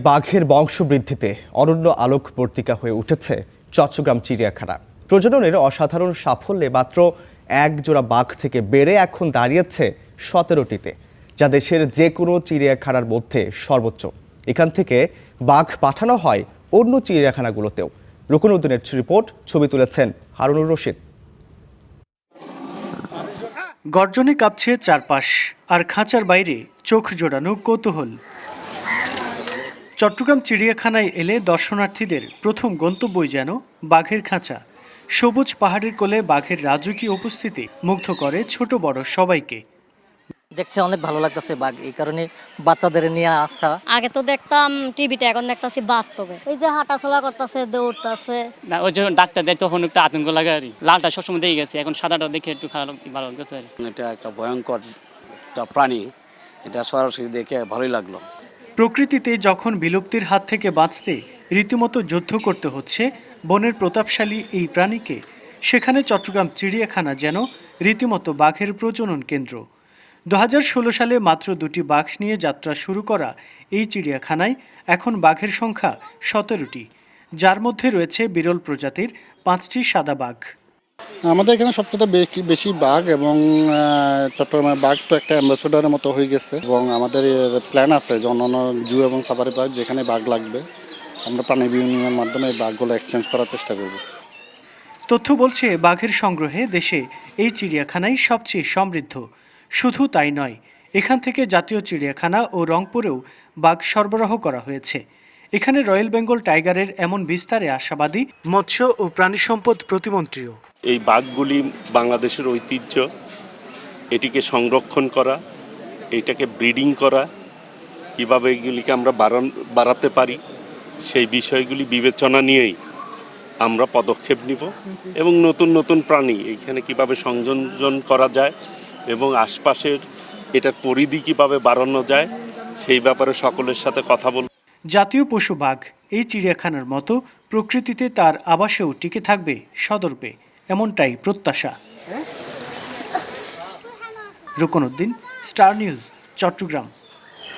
বাঘের বংশবৃদ্ধিতে অনন্য আলোকবর্তিকা হয়ে উঠেছে চট্টগ্রাম চিড়িয়াখানা। প্রজননের অসাধারণ সাফল্যে মাত্র এক জোড়া বাঘ থেকে বেড়ে এখন দাঁড়িয়েছে 17টিতে, যা দেশের যে কোনো চিড়িয়াখানার মধ্যে সর্বোচ্চ। এখান থেকে বাঘ পাঠানো হয় অন্য চিড়িয়াখানাগুলোতেও। রুকনউদ্দিনের রিপোর্ট, ছবি তুলেছেন হারুনুর রশিদ। গর্জনে কাঁপছে চারপাশ, আর খাঁচার বাইরে চোখ জোড়ানো কৌতূহল। চট্টগ্রাম চিড়িয়াখানায় এলে দর্শনার্থীদের প্রথম গন্তব্যই যেন বাঘের খাঁচা। সবুজ পাহাড়ের কোলে বাঘের রাজকীয় উপস্থিতি মুগ্ধ করে ছোট বড় সবাইকে। দেখছে অনেক ভালো লাগতেছে বাঘ, এই কারণে বাচ্চাদের নিয়ে আসা। আগে তো দেখতাম টিভিতে, এখন দেখতাছি বাস্তবে। এই যে হাঁটাচলা করতেছে, দৌড়তেছে। না, ওই যে ডাক্তার দেয় তখন একটু আতঙ্ক লাগে আর লালটা সবসময় দেখে গেছে, এখন সাদাটা দেখে একটু ভালো লাগছে। এটা একটা ভয়ঙ্কর একটা প্রাণী, এটা সরাসরি দেখে ভালোই লাগলো। প্রকৃতিতে যখন বিলুপ্তির হাত থেকে বাঁচতে রীতিমতো যুদ্ধ করতে হচ্ছে বনের প্রতাপশালী এই প্রাণীকে, সেখানে চট্টগ্রাম চিড়িয়াখানা যেন রীতিমতো বাঘের প্রজনন কেন্দ্র। 2016 সালে মাত্র 2টি বাঘ নিয়ে যাত্রা শুরু করা এই চিড়িয়াখানায় এখন বাঘের সংখ্যা 17টি, যার মধ্যে রয়েছে বিরল প্রজাতির 5টি সাদা বাঘ। আমাদের এখানে সবচেয়ে বেশি বাঘ, এবং চট্টগ্রামের বাঘ তো একটা অ্যাম্বাসেডরের মতো হয়ে গেছে, এবং আমাদের প্ল্যান আছে যে অন্যান্য জু এবং সাফারি পার্ক যেখানে বাঘ লাগবে আমরা প্রাণী বিনিময়ের মাধ্যমে এই বাঘগুলো এক্সচেঞ্জ করার চেষ্টা করব। তথ্য বলছে বাঘের সংগ্রহে দেশে এই চিড়িয়াখানাই সবচেয়ে সমৃদ্ধ। শুধু তাই নয়, এখান থেকে জাতীয় চিড়িয়াখানা ও রংপুরেও বাঘ সরবরাহ করা হয়েছে। এখানে রয়্যাল বেঙ্গল টাইগারের এমন বিস্তারে আশাবাদী মৎস্য ও প্রাণী সম্পদ প্রতিমন্ত্রীও। এই বাঘগুলি বাংলাদেশের ঐতিহ্য, এটিকে সংরক্ষণ করা, এটাকে ব্রিডিং করা, কীভাবে এগুলিকে আমরা বাড়াতে পারি সেই বিষয়গুলি বিবেচনা নিয়েই আমরা পদক্ষেপ নিব, এবং নতুন নতুন প্রাণী এইখানে কিভাবে সংযোজন করা যায় এবং আশপাশের এটার পরিধি কিভাবে বাড়ানো যায় সেই ব্যাপারে সকলের সাথে কথা বলব। জাতীয় পশু বাঘ এই চিড়িয়াখানার মতো প্রকৃতিতে তার আবাসেও টিকে থাকবে সদর্পে, এমনটাই প্রত্যাশা। রুকনউদ্দিন, স্টার নিউজ, চট্টগ্রাম।